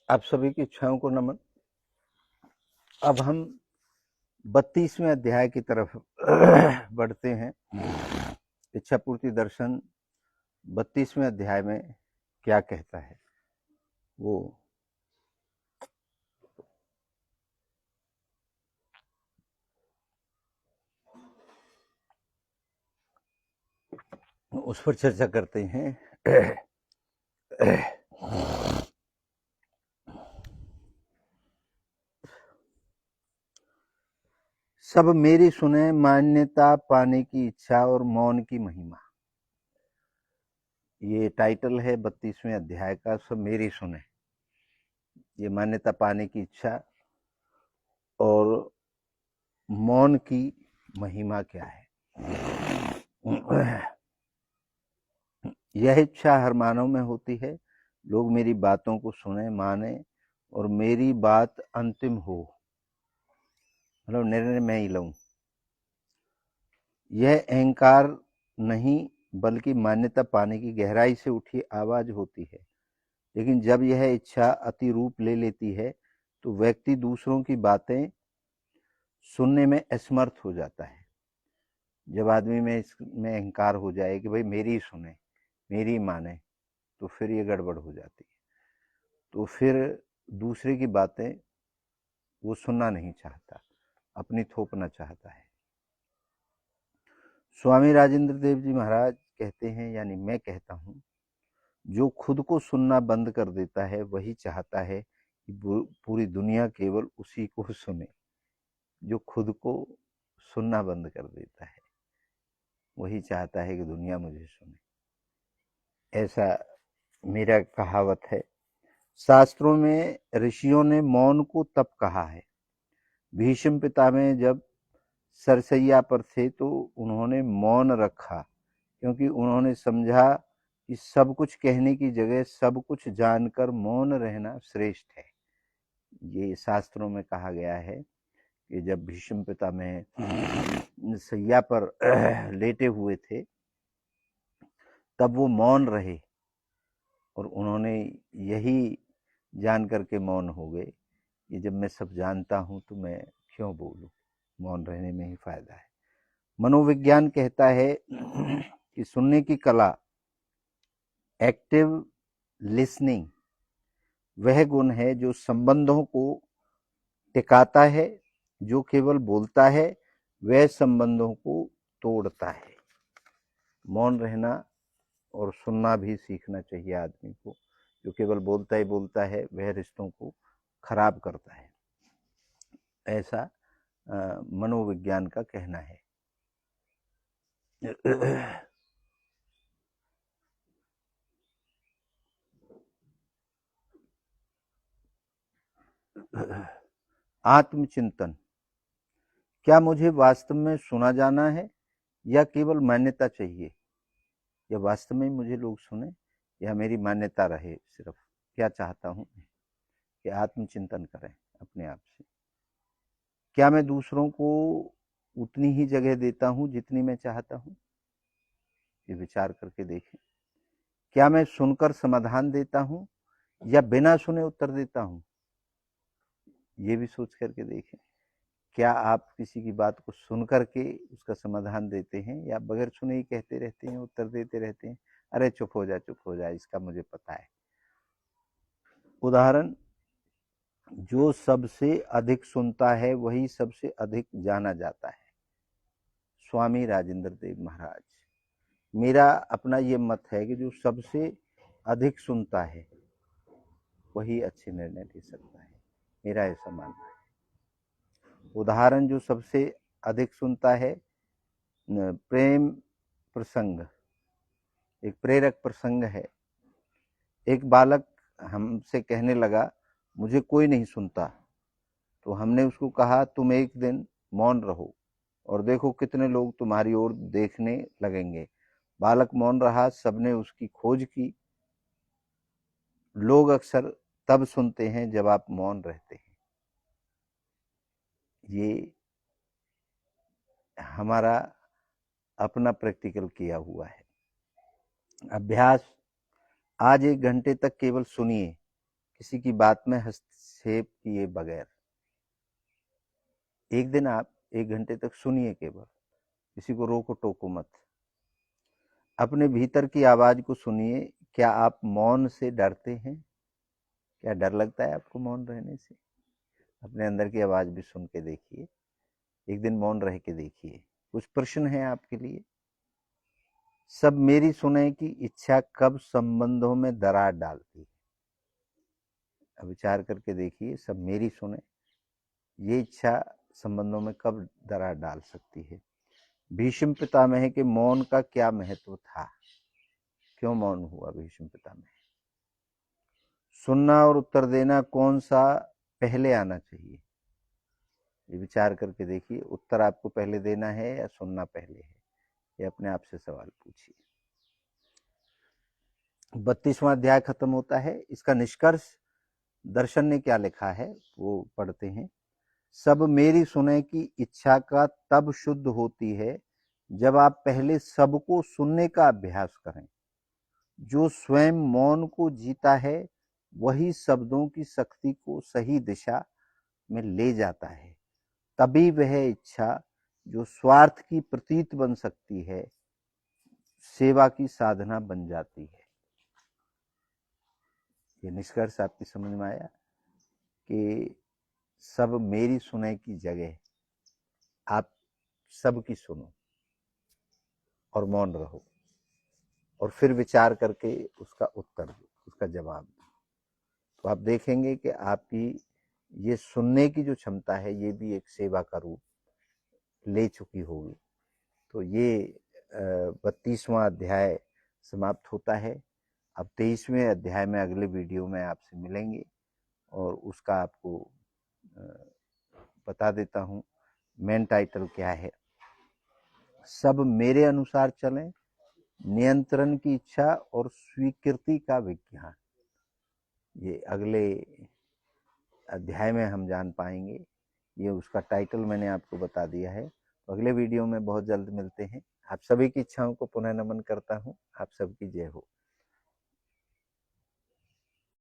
आप सभी की इच्छाओं को नमन। अब हम 32वें अध्याय की तरफ बढ़ते हैं। इच्छा पूर्ति दर्शन 32वें अध्याय में क्या कहता है वो उस पर चर्चा करते हैं। सब मेरी सुने, मान्यता पाने की इच्छा और मौन की महिमा। ये टाइटल है 32वें अध्याय का। सब मेरी सुने, ये मान्यता पाने की इच्छा और मौन की महिमा क्या है। यह इच्छा हर मानव में होती है, लोग मेरी बातों को सुने, माने और मेरी बात अंतिम हो, मतलब निर्णय मैं ही लऊं। यह अहंकार नहीं बल्कि मान्यता पाने की गहराई से उठी आवाज होती है। लेकिन जब यह इच्छा अति रूप ले लेती है तो व्यक्ति दूसरों की बातें सुनने में असमर्थ हो जाता है। जब आदमी में इसमें अहंकार हो जाए कि भाई मेरी सुने, मेरी माने, तो फिर ये गड़बड़ हो जाती है। तो फिर दूसरे की बातें वो सुनना नहीं चाहता, अपनी थोपना चाहता है। स्वामी राजेंद्र देव जी महाराज कहते हैं, यानी मैं कहता हूं, जो खुद को सुनना बंद कर देता है वही चाहता है कि पूरी दुनिया केवल उसी को सुने। जो खुद को सुनना बंद कर देता है वही चाहता है कि दुनिया मुझे सुने। ऐसा मेरा कहावत है। शास्त्रों में ऋषियों ने मौन को तप कहा है। भीष्म पितामह जब सरसैया पर थे तो उन्होंने मौन रखा, क्योंकि उन्होंने समझा कि सब कुछ कहने की जगह सब कुछ जानकर मौन रहना श्रेष्ठ है। ये शास्त्रों में कहा गया है कि जब भीष्म पितामह सैया पर लेटे हुए थे तब वो मौन रहे और उन्होंने यही जान करके मौन हो गए कि जब मैं सब जानता हूं तो मैं क्यों बोलूं, मौन रहने में ही फायदा है। मनोविज्ञान कहता है कि सुनने की कला, एक्टिव लिसनिंग, वह गुण है जो संबंधों को टिकाता है। जो केवल बोलता है वह संबंधों को तोड़ता है। मौन रहना और सुनना भी सीखना चाहिए आदमी को। जो केवल बोलता ही बोलता है वह रिश्तों को खराब करता है, ऐसा मनोविज्ञान का कहना है। आत्मचिंतन। क्या मुझे वास्तव में सुना जाना है या केवल मान्यता चाहिए? या वास्तव में मुझे लोग सुने या मेरी मान्यता रहे सिर्फ? क्या चाहता हूं कि आत्मचिंतन करें अपने आप से। क्या मैं दूसरों को उतनी ही जगह देता हूं जितनी मैं चाहता हूं? ये विचार करके देखें। क्या मैं सुनकर समाधान देता हूं या बिना सुने उत्तर देता हूं? ये भी सोच करके देखें। क्या आप किसी की बात को सुन करके उसका समाधान देते हैं या बगैर सुने ही कहते रहते हैं, उत्तर देते रहते हैं, अरे चुप हो जा, चुप हो जा, इसका मुझे पता है। उदाहरण, जो सबसे अधिक सुनता है वही सबसे अधिक जाना जाता है। स्वामी राजेंद्र देव महाराज। मेरा अपना ये मत है कि जो सबसे अधिक सुनता है वही अच्छे निर्णय ले सकता है, मेरा ऐसा मानना है। उदाहरण, जो सबसे अधिक सुनता है, प्रेम प्रसंग, एक प्रेरक प्रसंग है। एक बालक हमसे कहने लगा, मुझे कोई नहीं सुनता। तो हमने उसको कहा, तुम एक दिन मौन रहो और देखो कितने लोग तुम्हारी ओर देखने लगेंगे। बालक मौन रहा, सबने उसकी खोज की। लोग अक्सर तब सुनते हैं जब आप मौन रहते हैं। ये हमारा अपना प्रैक्टिकल किया हुआ है अभ्यास। आज 1 घंटे तक केवल सुनिए किसी की बात में हस्तक्षेप किए बगैर। एक दिन आप 1 घंटे तक सुनिए केवल, किसी को रोको टोको मत। अपने भीतर की आवाज को सुनिए। क्या आप मौन से डरते हैं? क्या डर लगता है आपको मौन रहने से? अपने अंदर की आवाज भी सुन के देखिए। एक दिन मौन रह के देखिए। कुछ प्रश्न है आपके लिए। सब मेरी सुने की इच्छा कब संबंधों में दरार डालती है? अब विचार करके देखिए, सब मेरी सुने, ये इच्छा संबंधों में कब दरार डाल सकती है? भीष्म पितामह के मौन का क्या महत्व था? क्यों मौन हुआ भीष्म पितामह? सुनना और उत्तर देना कौन सा पहले आना चाहिए? ये विचार करके देखिए, उत्तर आपको पहले देना है या सुनना पहले है? ये अपने आप से सवाल पूछिए। 32वां अध्याय खत्म होता है। इसका निष्कर्ष दर्शन ने क्या लिखा है वो पढ़ते हैं। सब मेरी सुने की इच्छा का तब शुद्ध होती है जब आप पहले सबको सुनने का अभ्यास करें। जो स्वयं मौन को जीता है वही शब्दों की शक्ति को सही दिशा में ले जाता है। तभी वह इच्छा जो स्वार्थ की प्रतीत बन सकती है, सेवा की साधना बन जाती है। ये निष्कर्ष आपकी समझ में आया कि सब मेरी सुने की जगह आप सबकी सुनो और मौन रहो, और फिर विचार करके उसका उत्तर दो, उसका जवाब दो। तो आप देखेंगे कि आपकी ये सुनने की जो क्षमता है ये भी एक सेवा का रूप ले चुकी होगी। तो ये 32वां अध्याय समाप्त होता है। अब 23वें अध्याय में अगले वीडियो में आपसे मिलेंगे और उसका आपको बता देता हूँ मेन टाइटल क्या है। सब मेरे अनुसार चलें, नियंत्रण की इच्छा और स्वीकृति का विज्ञान। ये अगले अध्याय में हम जान पाएंगे। ये उसका टाइटल मैंने आपको बता दिया है। तो अगले वीडियो में बहुत जल्द मिलते हैं। आप सभी की इच्छाओं को पुनः नमन करता हूँ। आप सबकी जय हो।